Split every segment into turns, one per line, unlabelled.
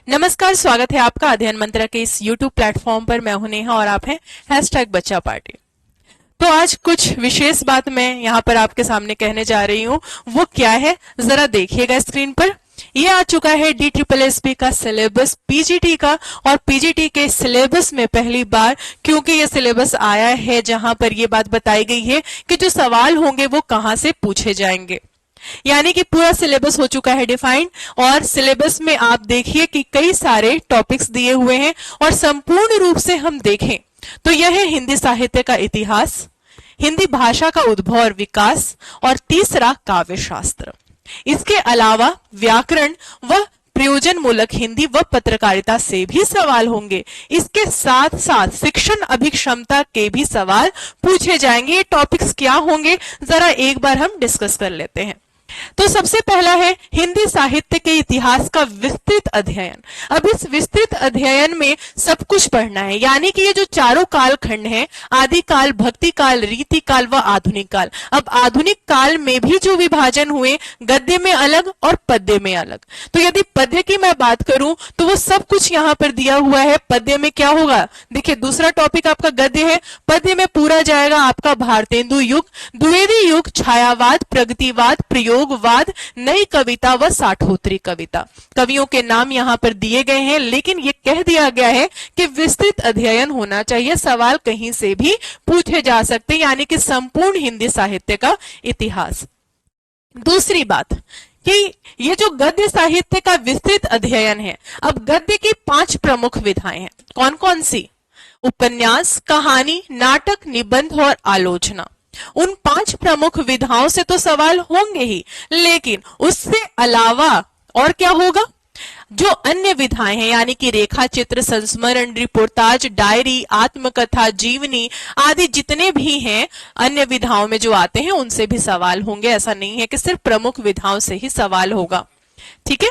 नमस्कार, स्वागत है आपका अध्ययन मंत्रा के इस YouTube प्लेटफॉर्म पर। मैं हूं नेहा और आप हैं #बच्चा पार्टी। तो आज कुछ विशेष बात मैं यहाँ पर आपके सामने कहने जा रही हूँ। वो क्या है, जरा देखिएगा स्क्रीन पर। ये आ चुका है DSSB का सिलेबस पीजीटी का, और पीजीटी के सिलेबस में पहली बार, क्योंकि ये सिलेबस आया है जहां पर ये बात बताई गई है कि जो सवाल होंगे वो कहां से पूछे जाएंगे। यानी कि पूरा सिलेबस हो चुका है डिफाइंड, और सिलेबस में आप देखिए कि कई सारे टॉपिक्स दिए हुए हैं। और संपूर्ण रूप से हम देखें तो यह है हिंदी साहित्य का इतिहास, हिंदी भाषा का उद्भव और विकास, और तीसरा काव्य शास्त्र। इसके अलावा व्याकरण व प्रयोजन मूलक हिंदी व पत्रकारिता से भी सवाल होंगे। इसके साथ साथ शिक्षण अभिक्षमता के भी सवाल पूछे जाएंगे। ये टॉपिक्स क्या होंगे, जरा एक बार हम डिस्कस कर लेते हैं। तो सबसे पहला है हिंदी साहित्य के इतिहास का विस्तृत अध्ययन। अब इस विस्तृत अध्ययन में सब कुछ पढ़ना है, यानी कि ये जो चारों काल खंड हैं, आदि काल, भक्ति काल, रीति काल व आधुनिक काल। अब आधुनिक काल में भी जो विभाजन हुए, गद्य में अलग और पद्य में अलग। तो यदि पद्य की मैं बात करूं तो वो सब कुछ यहाँ पर दिया हुआ है। पद्य में क्या होगा, देखिए दूसरा टॉपिक आपका गद्य है। पद्य में पूरा जाएगा आपका भारतेंदु युग, द्विवेदी युग, छायावाद, प्रगतिवाद, प्रयोगवाद, नई कविता व साठोत्तरी कविता। कवियों के नाम यहाँ पर दिए गए हैं, लेकिन ये कह दिया गया है कि विस्तृत अध्ययन होना चाहिए, सवाल कहीं से भी पूछे जा सकते हैं, यानी कि संपूर्ण हिंदी साहित्य का इतिहास। दूसरी बात कि ये जो गद्य साहित्य का विस्तृत अध्ययन है, अब गद्य की 5 प्रमुख विधाएं हैं। कौन कौन सी? उपन्यास, कहानी, नाटक, निबंध और आलोचना। उन 5 प्रमुख विधाओं से तो सवाल होंगे ही, लेकिन उससे अलावा और क्या होगा? जो अन्य विधाएं हैं, यानी कि रेखा चित्र, संस्मरण, रिपोर्टाज, डायरी, आत्मकथा, जीवनी आदि जितने भी हैं अन्य विधाओं में जो आते हैं, उनसे भी सवाल होंगे। ऐसा नहीं है कि सिर्फ प्रमुख विधाओं से ही सवाल होगा। ठीक है,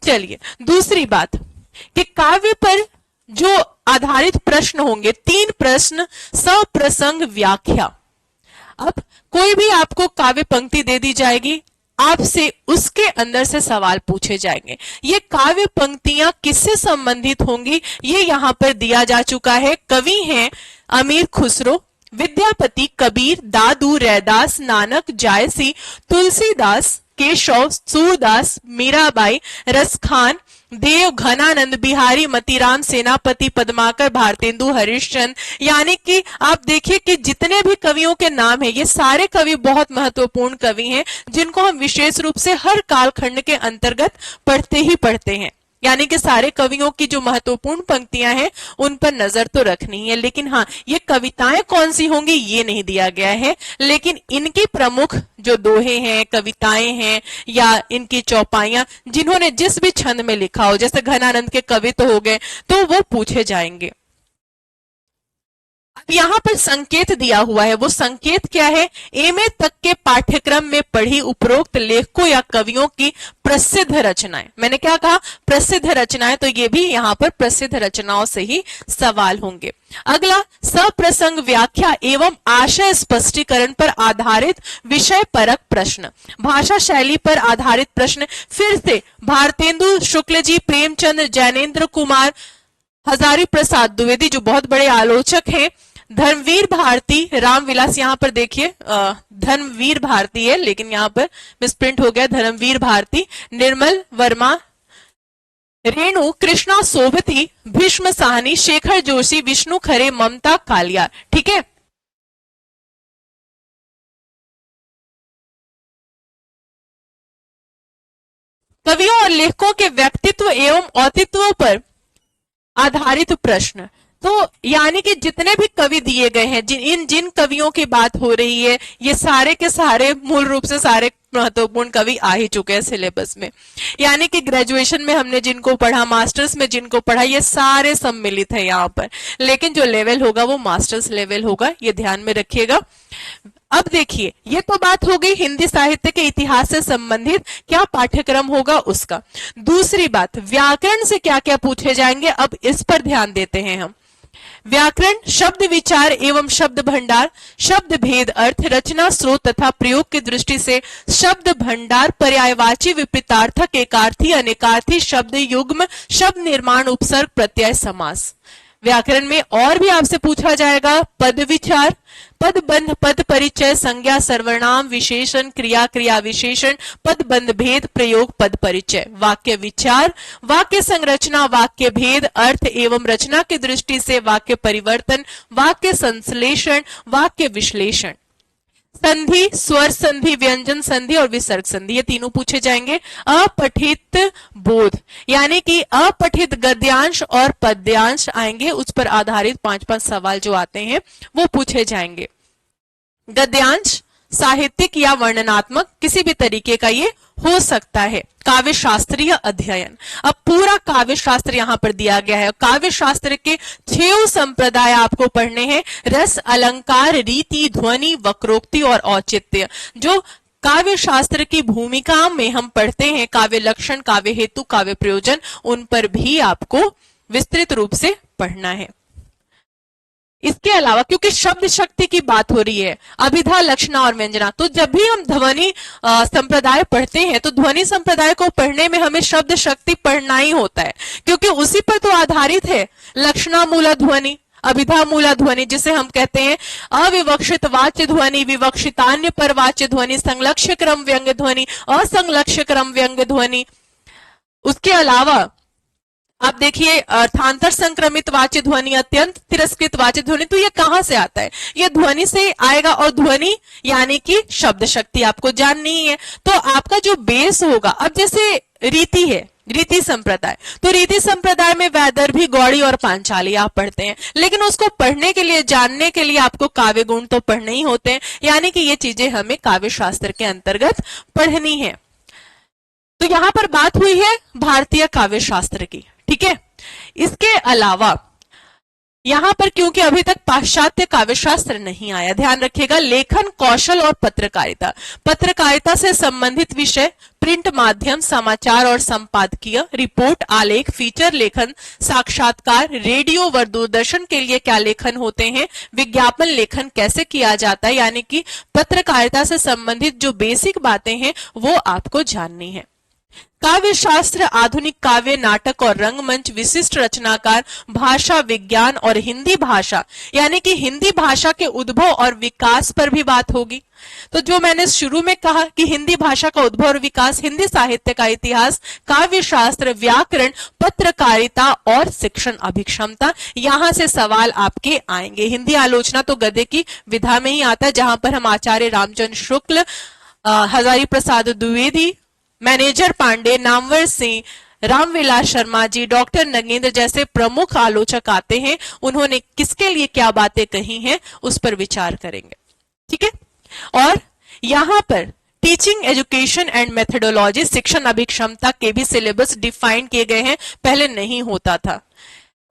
चलिए दूसरी बात कि काव्य पर जो आधारित प्रश्न होंगे, 3 प्रश्न, सप्रसंग व्याख्या। अब कोई भी आपको काव्य पंक्ति दे दी जाएगी, आपसे उसके अंदर से सवाल पूछे जाएंगे। ये काव्य पंक्तियां किससे संबंधित होंगी, ये यहां पर दिया जा चुका है। कवि हैं अमीर खुसरो, विद्यापति, कबीर, दादू, रैदास, नानक, जायसी, तुलसीदास, केशव, सूरदास, मीराबाई, रसखान, देव, घनानंद, बिहारी, मतीराम, सेनापति, पद्माकर, भारतेंदु, हरिश्चंद्र। यानी कि आप देखिए कि जितने भी कवियों के नाम हैं, ये सारे कवि बहुत महत्वपूर्ण कवि हैं, जिनको हम विशेष रूप से हर कालखंड के अंतर्गत पढ़ते ही पढ़ते हैं। यानी कि सारे कवियों की जो महत्वपूर्ण पंक्तियां हैं उन पर नजर तो रखनी है। लेकिन हाँ, ये कविताएं कौन सी होंगी ये नहीं दिया गया है, लेकिन इनकी प्रमुख जो दोहे हैं, कविताएं हैं, या इनकी चौपाइयां, जिन्होंने जिस भी छंद में लिखा हो, जैसे घनानंद के कवित्व हो गए, तो वो पूछे जाएंगे। अब यहां पर संकेत दिया हुआ है, वो संकेत क्या है? एमए तक के पाठ्यक्रम में पढ़ी उपरोक्त लेखकों या कवियों की प्रसिद्ध रचनाएं। मैंने क्या कहा? प्रसिद्ध रचनाएं। तो ये भी यहां पर प्रसिद्ध रचनाओं से ही सवाल होंगे। अगला, सप्रसंग व्याख्या एवं आशय स्पष्टीकरण पर आधारित विषय परक प्रश्न, भाषा शैली पर आधारित प्रश्न। फिर से भारतेंदु शुक्ल जी, प्रेमचंद, जैनेन्द्र कुमार, हजारी प्रसाद द्विवेदी जो बहुत बड़े आलोचक हैं, धर्मवीर भारती, रामविलास, यहां पर देखिए धर्मवीर भारती है लेकिन यहां पर मिसप्रिंट हो गया, धर्मवीर भारती, निर्मल वर्मा, रेणु, कृष्णा सोभती, भीष्म साहनी, शेखर जोशी, विष्णु खरे, ममता कालिया। ठीक है, कवियों और लेखकों के व्यक्तित्व एवं औतित्व पर आधारित प्रश्न। तो यानी कि जितने भी कवि दिए गए हैं, जिन कवियों की बात हो रही है, ये सारे के सारे मूल रूप से सारे महत्वपूर्ण कवि आ ही चुके हैं सिलेबस में। यानी कि ग्रेजुएशन में हमने जिनको पढ़ा, मास्टर्स में जिनको पढ़ा, ये सारे सम्मिलित है यहाँ पर। लेकिन जो लेवल होगा वो मास्टर्स लेवल होगा, ये ध्यान में रखिएगा। अब देखिए, ये तो बात हो गई हिंदी साहित्य के इतिहास से संबंधित क्या पाठ्यक्रम होगा उसका। दूसरी बात, व्याकरण से क्या क्या पूछे जाएंगे, अब इस पर ध्यान देते हैं हम। व्याकरण शब्द विचार एवं शब्द भंडार, शब्द भेद अर्थ रचना स्रोत तथा प्रयोग की दृष्टि से शब्द भंडार, पर्यायवाची विपरीतार्थक एकार्थी अनेकार्थी शब्द युग्म, शब्द निर्माण उपसर्ग प्रत्यय समास। व्याकरण में और भी आपसे पूछा जाएगा पद विचार, पद बंध पद परिचय, संज्ञा सर्वनाम विशेषण, क्रिया क्रिया विशेषण, पद बंध भेद प्रयोग पद परिचय, वाक्य विचार, वाक्य संरचना, वाक्य भेद अर्थ एवं रचना की दृष्टि से वाक्य परिवर्तन, वाक्य संश्लेषण, वाक्य विश्लेषण, संधि, स्वर संधि, व्यंजन संधि और विसर्ग संधि, ये तीनों पूछे जाएंगे। अपठित बोध यानी कि अपठित गद्यांश और पद्यांश आएंगे, उस पर आधारित 5-5 सवाल जो आते हैं वो पूछे जाएंगे। गद्यांश साहित्यिक या वर्णनात्मक किसी भी तरीके का ये हो सकता है। काव्य शास्त्रीय अध्ययन, अब पूरा काव्य शास्त्र यहां पर दिया गया है। काव्य शास्त्र के 6 संप्रदाय आपको पढ़ने हैं, रस, अलंकार, रीति, ध्वनि, वक्रोक्ति और औचित्य। जो काव्य शास्त्र की भूमिका में हम पढ़ते हैं, काव्य लक्षण, काव्य हेतु, काव्य प्रयोजन, उन पर भी आपको विस्तृत रूप से पढ़ना है। इसके अलावा क्योंकि शब्द शक्ति की बात हो रही है, अभिधा, लक्षणा और व्यंजना, तो जब भी हम ध्वनि संप्रदाय पढ़ते हैं तो ध्वनि संप्रदाय को पढ़ने में हमें शब्द शक्ति पढ़ना ही होता है, क्योंकि उसी पर तो आधारित है लक्षणा मूला ध्वनि, अभिधा मूला ध्वनि जिसे हम कहते हैं, अविवक्षित वाच्य ध्वनि, विवक्षितान्य पर वाच्य ध्वनि, संलक्ष्य क्रम व्यंग्य ध्वनि, असंलक्ष्य क्रम व्यंग्य ध्वनि। उसके अलावा आप देखिए अर्थांतर संक्रमित वाच्य ध्वनि, अत्यंत तिरस्कृत वाच्य ध्वनि, तो ये कहां से आता है? ये ध्वनि से आएगा, और ध्वनि यानी कि शब्द शक्ति आपको जाननी ही है। तो आपका जो बेस होगा, अब जैसे रीति है, रीति संप्रदाय, तो रीति संप्रदाय में वैदर्भी, गौड़ी और पांचाली आप पढ़ते हैं, लेकिन उसको पढ़ने के लिए, जानने के लिए आपको काव्य गुण तो पढ़ने ही होते हैं, यानी कि ये चीजें हमें काव्य शास्त्र के अंतर्गत पढ़नी है। तो यहां पर बात हुई है भारतीय काव्य शास्त्र की, ठीक है। इसके अलावा यहां पर क्योंकि अभी तक पाश्चात्य काव्य शास्त्र नहीं आया, ध्यान रखिएगा, लेखन कौशल और पत्रकारिता, पत्रकारिता से संबंधित विषय, प्रिंट माध्यम, समाचार और संपादकीय, रिपोर्ट, आलेख, फीचर लेखन, साक्षात्कार, रेडियो व दूरदर्शन के लिए क्या लेखन होते हैं, विज्ञापन लेखन कैसे किया जाता है, यानी कि पत्रकारिता से संबंधित जो बेसिक बातें हैं वो आपको जाननी है। काव्य शास्त्र, आधुनिक काव्य, नाटक और रंगमंच, विशिष्ट रचनाकार, भाषा विज्ञान और हिंदी भाषा, यानी कि हिंदी भाषा के उद्भव और विकास पर भी बात होगी। तो जो मैंने शुरू में कहा कि हिंदी भाषा का उद्भव और विकास, हिंदी साहित्य का इतिहास, काव्य शास्त्र, व्याकरण, पत्रकारिता और शिक्षण अभिक्षमता, यहां से सवाल आपके आएंगे। हिंदी आलोचना तो गद्य की विधा में ही आता है, जहां पर हम आचार्य रामचंद्र शुक्ल, हजारी प्रसाद द्विवेदी, मैनेजर पांडे, नामवर सिंह, रामविलास शर्मा जी, डॉक्टर नगेंद्र जैसे प्रमुख आलोचक आते हैं, उन्होंने किसके लिए क्या बातें कही हैं उस पर विचार करेंगे, ठीक है। और यहां पर टीचिंग एजुकेशन एंड मेथडोलॉजी, शिक्षण अभिक्षमता के भी सिलेबस डिफाइन किए गए हैं, पहले नहीं होता था,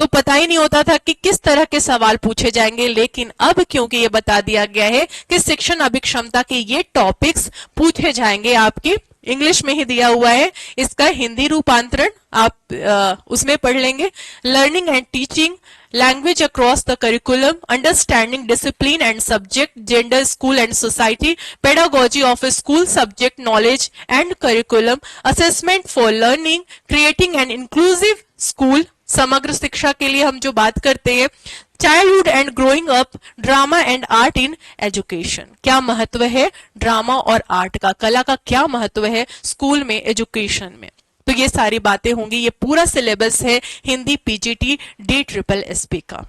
तो पता ही नहीं होता था कि किस तरह के सवाल पूछे जाएंगे, लेकिन अब क्योंकि ये बता दिया गया है कि शिक्षण अभिक्षमता के ये टॉपिक्स पूछे जाएंगे, आपकी इंग्लिश में ही दिया हुआ है, इसका हिंदी रूपांतरण आप उसमें पढ़ लेंगे। Learning and teaching, language across the curriculum, understanding discipline and subject, gender, school and society, pedagogy of school subject, knowledge and curriculum, assessment for learning, creating and inclusive school, समग्र शिक्षा के लिए हम जो बात करते हैं, childhood and growing up, drama and art in education, क्या महत्व है ड्रामा और आर्ट का, कला का क्या महत्व है स्कूल में, एजुकेशन में, तो ये सारी बातें होंगी। ये पूरा सिलेबस है हिंदी पीजीटी DSSS का।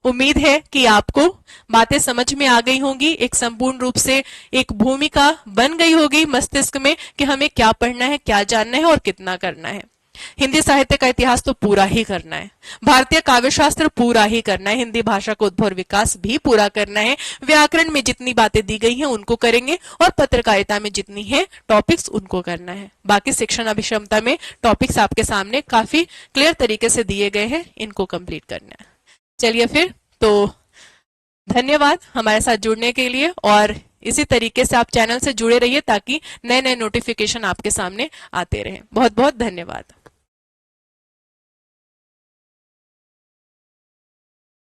उम्मीद है कि आपको बातें समझ में आ गई होंगी, एक संपूर्ण रूप से एक भूमिका बन गई होगी मस्तिष्क में कि हमें क्या पढ़ना है, क्या जानना है और कितना करना है। हिंदी साहित्य का इतिहास तो पूरा ही करना है, भारतीय काव्य शास्त्र पूरा ही करना है, हिंदी भाषा का उद्भव और विकास भी पूरा करना है, व्याकरण में जितनी बातें दी गई हैं उनको करेंगे, और पत्रकारिता में जितनी है टॉपिक्स उनको करना है। बाकी शिक्षण अभिक्षमता में टॉपिक्स आपके सामने काफी क्लियर तरीके से दिए गए हैं, इनको कंप्लीट करना है। चलिए फिर, तो धन्यवाद हमारे साथ जुड़ने के लिए, और इसी तरीके से आप चैनल से जुड़े रहिए ताकि नए नए नोटिफिकेशन आपके सामने आते रहें। बहुत बहुत धन्यवाद।